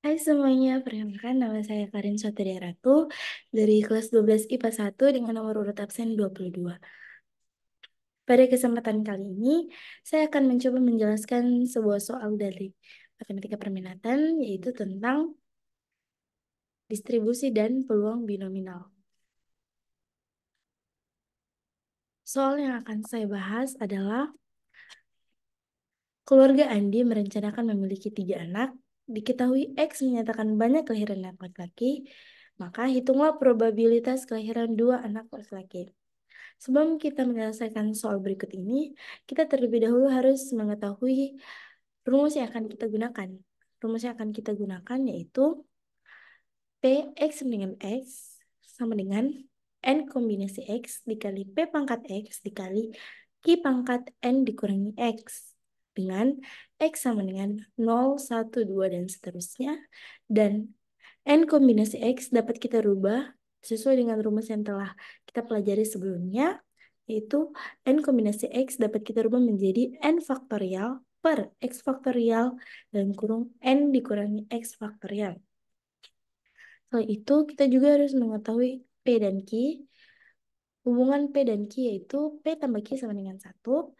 Hai semuanya, perkenalkan nama saya Karin Satria Ratu dari kelas 12 IPA 1 dengan nomor urut absen 22. Pada kesempatan kali ini, saya akan mencoba menjelaskan sebuah soal dari matematika perminatan, yaitu tentang distribusi dan peluang binominal. Soal yang akan saya bahas adalah keluarga Andi merencanakan memiliki 3 anak. Diketahui X menyatakan banyak kelahiran anak laki-laki, maka hitunglah probabilitas kelahiran 2 anak laki-laki. Sebelum kita menyelesaikan soal berikut ini, kita terlebih dahulu harus mengetahui rumus yang akan kita gunakan. Rumus yang akan kita gunakan yaitu Px sama dengan X sama dengan N kombinasi X dikali P pangkat X dikali Q pangkat N dikurangi X. Dengan X sama dengan 0, 1, 2, dan seterusnya. Dan N kombinasi X dapat kita rubah sesuai dengan rumus yang telah kita pelajari sebelumnya, yaitu N kombinasi X dapat kita rubah menjadi N faktorial per X faktorial dalam kurung N dikurangi X faktorial. Setelah itu, kita juga harus mengetahui P dan Q. Hubungan P dan Q yaitu P tambah Q sama dengan 1,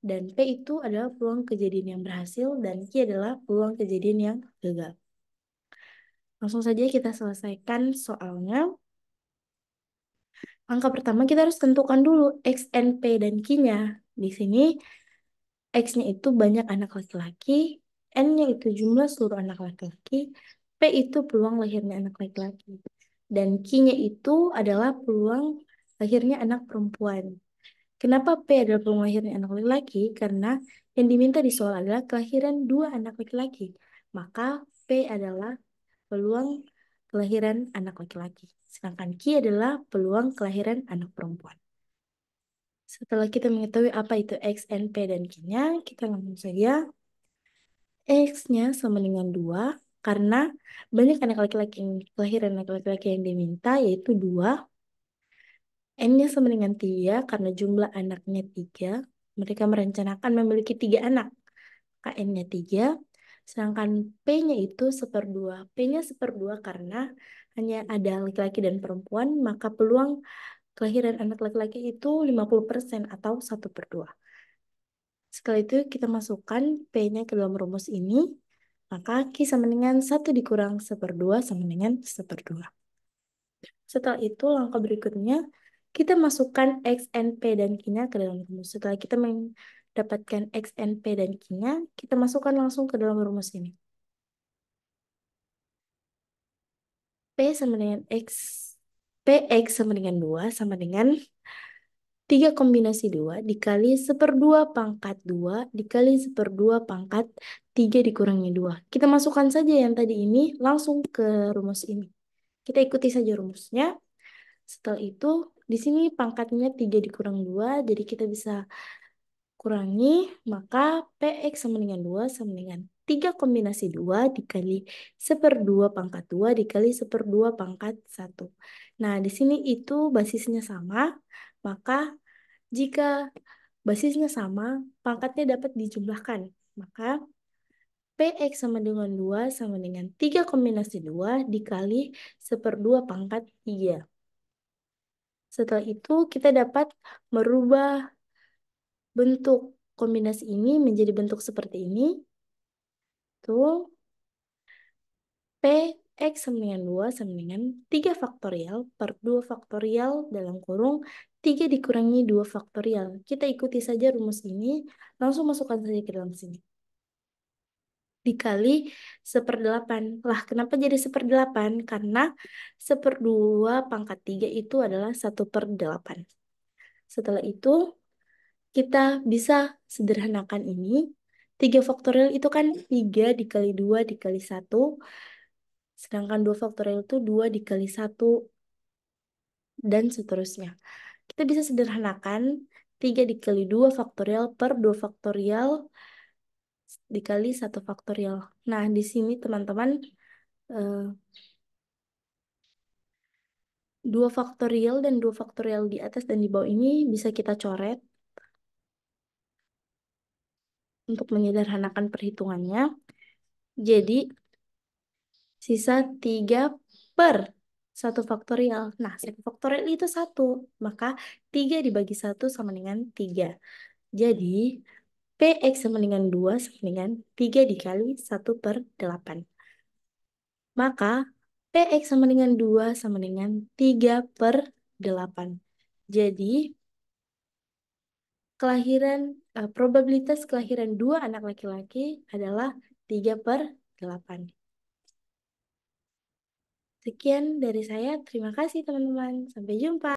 dan P itu adalah peluang kejadian yang berhasil, dan Q adalah peluang kejadian yang gagal. Langsung saja kita selesaikan soalnya. Langkah pertama kita harus tentukan dulu X, N, P, dan Q-nya. Di sini X-nya itu banyak anak laki-laki, N-nya itu jumlah seluruh anak laki-laki, P itu peluang lahirnya anak laki-laki, dan Q-nya itu adalah peluang lahirnya anak perempuan. Kenapa P adalah peluang lahirnya anak laki-laki? Karena yang diminta di soal adalah kelahiran 2 anak laki-laki. Maka P adalah peluang kelahiran anak laki-laki. Sedangkan Q adalah peluang kelahiran anak perempuan. Setelah kita mengetahui apa itu X, N, P, dan Q-nya, kita langsung saja X-nya sama dengan 2, karena banyak anak laki-laki yang kelahiran anak laki-laki yang diminta, yaitu 2. N-nya sama dengan 3, karena jumlah anaknya 3. Mereka merencanakan memiliki 3 anak. Maka N-nya 3. Sedangkan P-nya itu 1/2. P-nya 1/2 karena hanya ada laki-laki dan perempuan, maka peluang kelahiran anak laki-laki itu 50% atau 1/2. Setelah itu kita masukkan P-nya ke dalam rumus ini, maka Q sama dengan 1 dikurang 1/2 sama dengan 1/2. Setelah itu langkah berikutnya, kita masukkan X, N, P, dan Q-nya ke dalam rumus. Setelah kita mendapatkan X, N, P, dan Q-nya, kita masukkan langsung ke dalam rumus ini. P sama dengan X, PX sama dengan 2 sama dengan 3 kombinasi 2 dikali 1/2 pangkat 2 dikali 1/2 pangkat 3 dikurangi 2. Kita masukkan saja yang tadi ini langsung ke rumus ini. Kita ikuti saja rumusnya. Setelah itu, di sini pangkatnya 3 dikurang 2, jadi kita bisa kurangi, maka PX sama dengan 2 sama dengan 3 kombinasi 2 dikali 1/2 pangkat 2 dikali 1/2 pangkat 1. Nah, di sini itu basisnya sama, maka jika basisnya sama, pangkatnya dapat dijumlahkan. Maka PX sama dengan 2 sama dengan 3 kombinasi 2 dikali 1/2 pangkat 3. Setelah itu kita dapat merubah bentuk kombinasi ini menjadi bentuk seperti ini. Tuh, PX sama dengan 2 sama dengan 3 faktorial per 2 faktorial dalam kurung 3 dikurangi 2 faktorial. Kita ikuti saja rumus ini, langsung masukkan saja ke dalam sini. Dikali 1/8. Lah, kenapa jadi 1/8? Karena 1/2 pangkat 3 itu adalah 1/8. Setelah itu, kita bisa sederhanakan ini. 3 faktorial itu kan 3 dikali 2 dikali 1. Sedangkan 2 faktorial itu 2 dikali 1 dan seterusnya. Kita bisa sederhanakan 3 dikali 2 faktorial per 2 faktorial dikali 1 faktorial. Nah, di sini teman-teman, 2 faktorial dan 2 faktorial di atas dan di bawah ini bisa kita coret untuk menyederhanakan perhitungannya. Jadi, Sisa 3 per 1 faktorial. Nah, 1 faktorial itu 1. Maka 3 dibagi 1 sama dengan 3. Jadi, PX sama dengan 2 sama dengan 3 dikali 1/8. Maka, PX sama dengan 2 sama dengan 3/8. Jadi, probabilitas kelahiran 2 anak laki-laki adalah 3/8. Sekian dari saya. Terima kasih teman-teman. Sampai jumpa.